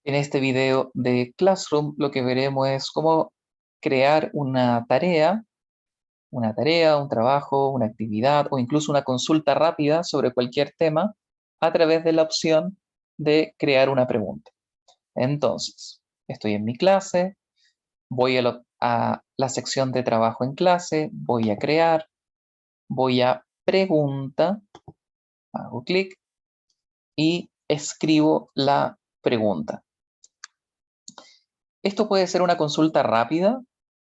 En este video de Classroom lo que veremos es cómo crear una tarea, un trabajo, una actividad o incluso una consulta rápida sobre cualquier tema a través de la opción de crear una pregunta. Entonces, estoy en mi clase, voy a la sección de trabajo en clase, voy a crear, voy a pregunta, hago clic y escribo la pregunta. Esto puede ser una consulta rápida,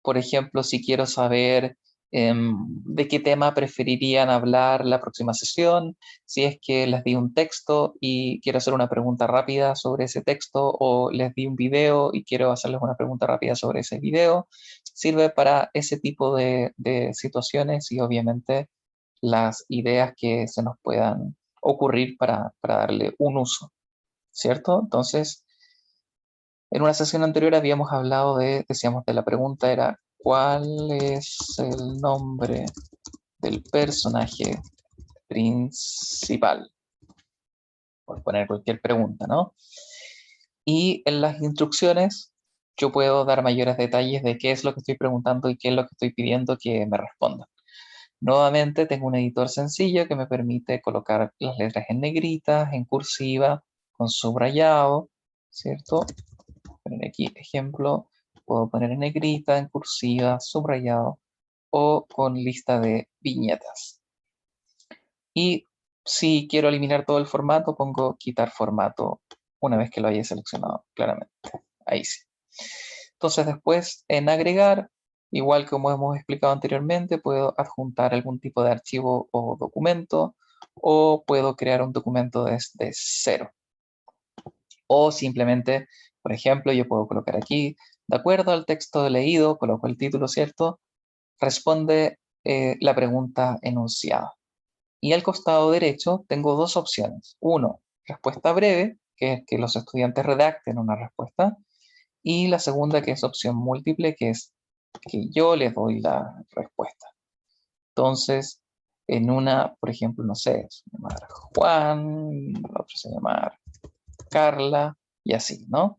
por ejemplo, si quiero saber de qué tema preferirían hablar la próxima sesión, si es que les di un texto y quiero hacer una pregunta rápida sobre ese texto, o les di un video y quiero hacerles una pregunta rápida sobre ese video. Sirve para ese tipo de situaciones y obviamente las ideas que se nos puedan ocurrir para darle un uso, ¿cierto? Entonces, en una sesión anterior habíamos hablado decíamos, de la pregunta era, ¿cuál es el nombre del personaje principal? Por poner cualquier pregunta, ¿no? Y en las instrucciones yo puedo dar mayores detalles de qué es lo que estoy preguntando y qué es lo que estoy pidiendo que me respondan. Nuevamente tengo un editor sencillo que me permite colocar las letras en negritas, en cursiva, con subrayado, ¿cierto? Poner aquí ejemplo, puedo poner en negrita, en cursiva, subrayado o con lista de viñetas. Y si quiero eliminar todo el formato, pongo quitar formato una vez que lo haya seleccionado, claramente. Ahí sí. Entonces después en agregar, igual como hemos explicado anteriormente, puedo adjuntar algún tipo de archivo o documento, o puedo crear un documento desde cero. O simplemente, por ejemplo, yo puedo colocar aquí, de acuerdo al texto leído, coloco el título, ¿cierto? Responde la pregunta enunciada. Y al costado derecho tengo dos opciones. Uno, respuesta breve, que es que los estudiantes redacten una respuesta. Y la segunda, que es opción múltiple, que es que yo les doy la respuesta. Entonces, en una, por ejemplo, no sé, se llama Juan, la otra se llama Carla, y así, ¿no?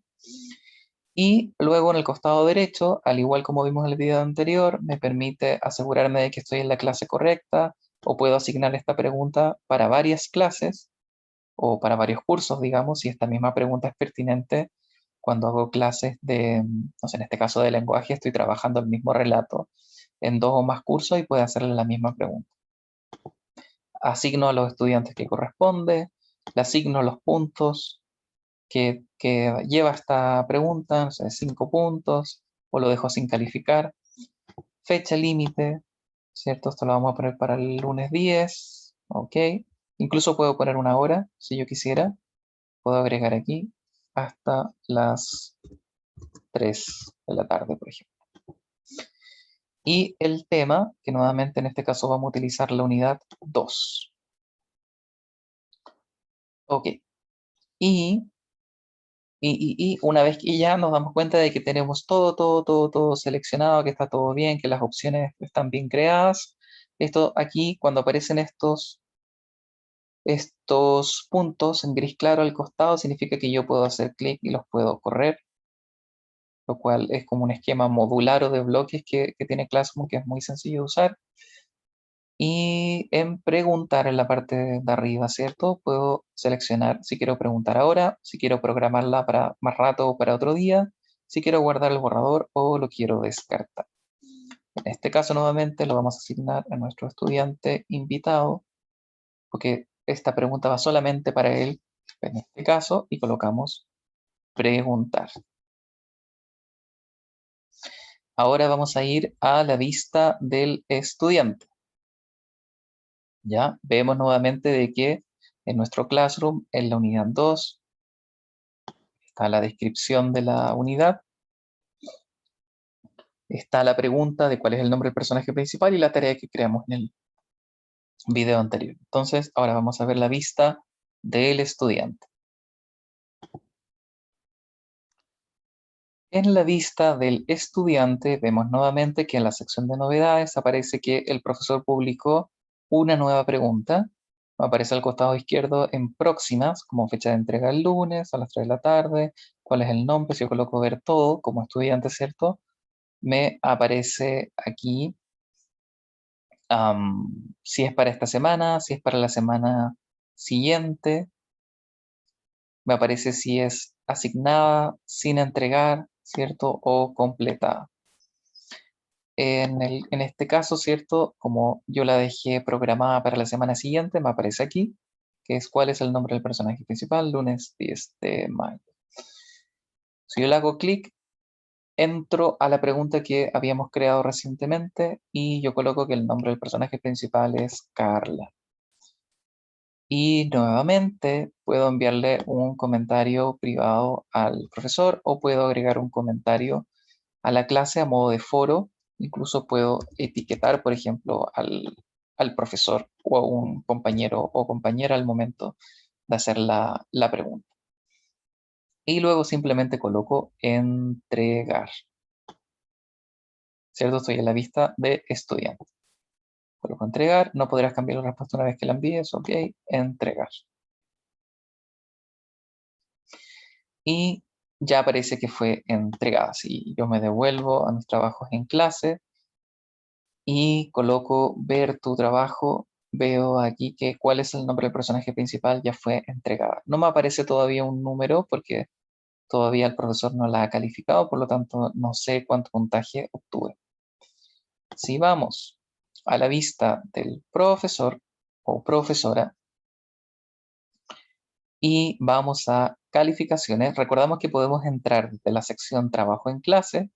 Y luego en el costado derecho, al igual como vimos en el video anterior, me permite asegurarme de que estoy en la clase correcta, o puedo asignar esta pregunta para varias clases o para varios cursos, digamos, si esta misma pregunta es pertinente cuando hago clases de, no sé, en este caso de lenguaje, estoy trabajando el mismo relato en dos o más cursos y puedo hacerle la misma pregunta. Asigno a los estudiantes que corresponde, le asigno los puntos que lleva esta pregunta, no sé, 5 puntos, o lo dejo sin calificar. Fecha límite, ¿cierto? Esto lo vamos a poner para el lunes 10, ok. Incluso puedo poner una hora, si yo quisiera. Puedo agregar aquí hasta las 3 de la tarde, por ejemplo. Y el tema, que nuevamente en este caso vamos a utilizar la unidad 2. Ok. Y una vez que ya nos damos cuenta de que tenemos todo seleccionado, que está todo bien, que las opciones están bien creadas, esto aquí, cuando aparecen estos puntos en gris claro al costado, significa que yo puedo hacer clic y los puedo correr, lo cual es como un esquema modular o de bloques que tiene Classroom, que es muy sencillo de usar. Y en preguntar en la parte de arriba, ¿cierto? Puedo seleccionar si quiero preguntar ahora, si quiero programarla para más rato o para otro día, si quiero guardar el borrador o lo quiero descartar. En este caso, nuevamente, lo vamos a asignar a nuestro estudiante invitado, porque esta pregunta va solamente para él, en este caso, y colocamos preguntar. Ahora vamos a ir a la vista del estudiante. Ya vemos nuevamente de que en nuestro Classroom, en la unidad 2, está la descripción de la unidad, está la pregunta de cuál es el nombre del personaje principal y la tarea que creamos en el video anterior. Entonces, ahora vamos a ver la vista del estudiante. En la vista del estudiante vemos nuevamente que en la sección de novedades aparece que el profesor publicó una nueva pregunta Me aparece al costado izquierdo en próximas, como fecha de entrega el lunes a las 3 de la tarde, cuál es el nombre, si yo coloco ver todo como estudiante, ¿cierto? Me aparece aquí si es para esta semana, si es para la semana siguiente, me aparece si es asignada, sin entregar, ¿cierto? O completada. En este caso, ¿cierto? Como yo la dejé programada para la semana siguiente, me aparece aquí, que es cuál es el nombre del personaje principal, lunes 10 de mayo. Si yo le hago clic, entro a la pregunta que habíamos creado recientemente y yo coloco que el nombre del personaje principal es Carla. Y nuevamente puedo enviarle un comentario privado al profesor o puedo agregar un comentario a la clase a modo de foro. Incluso puedo etiquetar, por ejemplo, al profesor o a un compañero o compañera al momento de hacer la pregunta. Y luego simplemente coloco entregar. ¿Cierto? Estoy en la vista de estudiante. Coloco entregar, no podrás cambiar la respuesta una vez que la envíes, ok, entregar. Y ya aparece que fue entregada. Si yo me devuelvo a mis trabajos en clase y coloco ver tu trabajo, veo aquí que cuál es el nombre del personaje principal ya fue entregada. No me aparece todavía un número porque todavía el profesor no la ha calificado, por lo tanto no sé cuánto puntaje obtuve. Si vamos a la vista del profesor o profesora y vamos a calificaciones, recordamos que podemos entrar desde la sección trabajo en clase,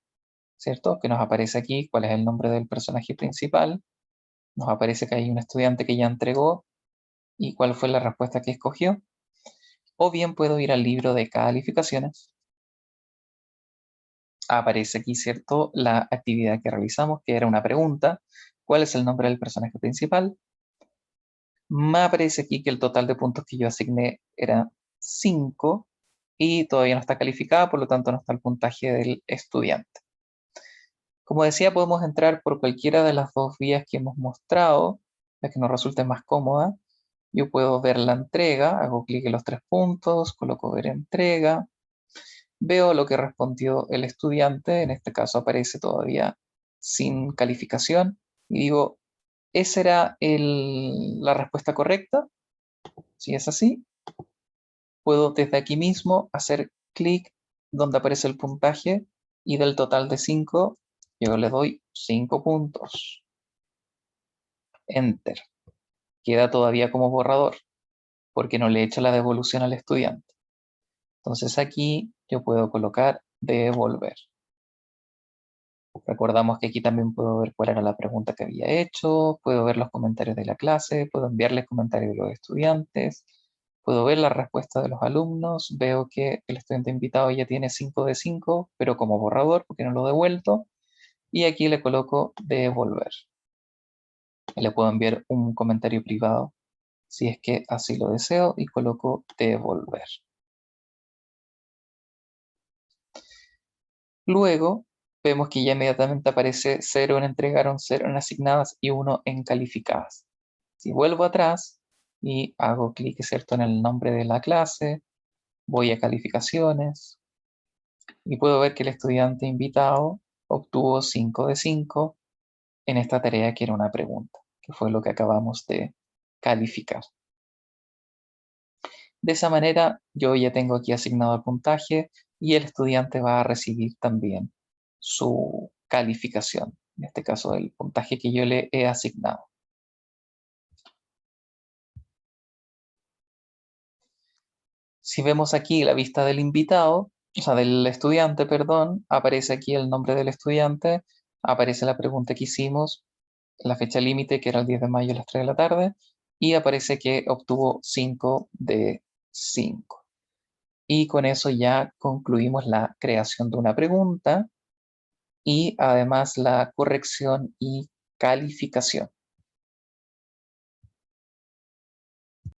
¿cierto? Que nos aparece aquí cuál es el nombre del personaje principal. Nos aparece que hay un estudiante que ya entregó y cuál fue la respuesta que escogió. O bien puedo ir al libro de calificaciones. Aparece aquí, ¿cierto? La actividad que realizamos, que era una pregunta. ¿Cuál es el nombre del personaje principal? Me aparece aquí que el total de puntos que yo asigné era 5 y todavía no está calificada, por lo tanto no está el puntaje del estudiante. Como decía, podemos entrar por cualquiera de las dos vías que hemos mostrado, la que nos resulte más cómoda. Yo puedo ver la entrega, hago clic en los 3 puntos, coloco ver entrega, veo lo que respondió el estudiante, en este caso aparece todavía sin calificación, y digo, ¿esa era la respuesta correcta? Si es así, puedo desde aquí mismo hacer clic donde aparece el puntaje y del total de 5, yo le doy 5 puntos. Enter. Queda todavía como borrador porque no le he hecho la devolución al estudiante. Entonces aquí yo puedo colocar devolver. Recordamos que aquí también puedo ver cuál era la pregunta que había hecho, puedo ver los comentarios de la clase, puedo enviarles comentarios de los estudiantes, puedo ver la respuesta de los alumnos, veo que el estudiante invitado ya tiene 5 de 5, pero como borrador porque no lo he devuelto, y aquí le coloco devolver. Le puedo enviar un comentario privado si es que así lo deseo y coloco devolver. Luego vemos que ya inmediatamente aparece 0 en entregaron, 0 en asignadas y 1 en calificadas. Si vuelvo atrás y hago clic, ¿cierto?, en el nombre de la clase, voy a calificaciones y puedo ver que el estudiante invitado obtuvo 5 de 5 en esta tarea que era una pregunta, que fue lo que acabamos de calificar. De esa manera yo ya tengo aquí asignado el puntaje y el estudiante va a recibir también su calificación, en este caso el puntaje que yo le he asignado. Si vemos aquí la vista del invitado, o sea, del estudiante, perdón, aparece aquí el nombre del estudiante, aparece la pregunta que hicimos, la fecha límite que era el 10 de mayo a las 3 de la tarde y aparece que obtuvo 5 de 5. Y con eso ya concluimos la creación de una pregunta y además la corrección y calificación.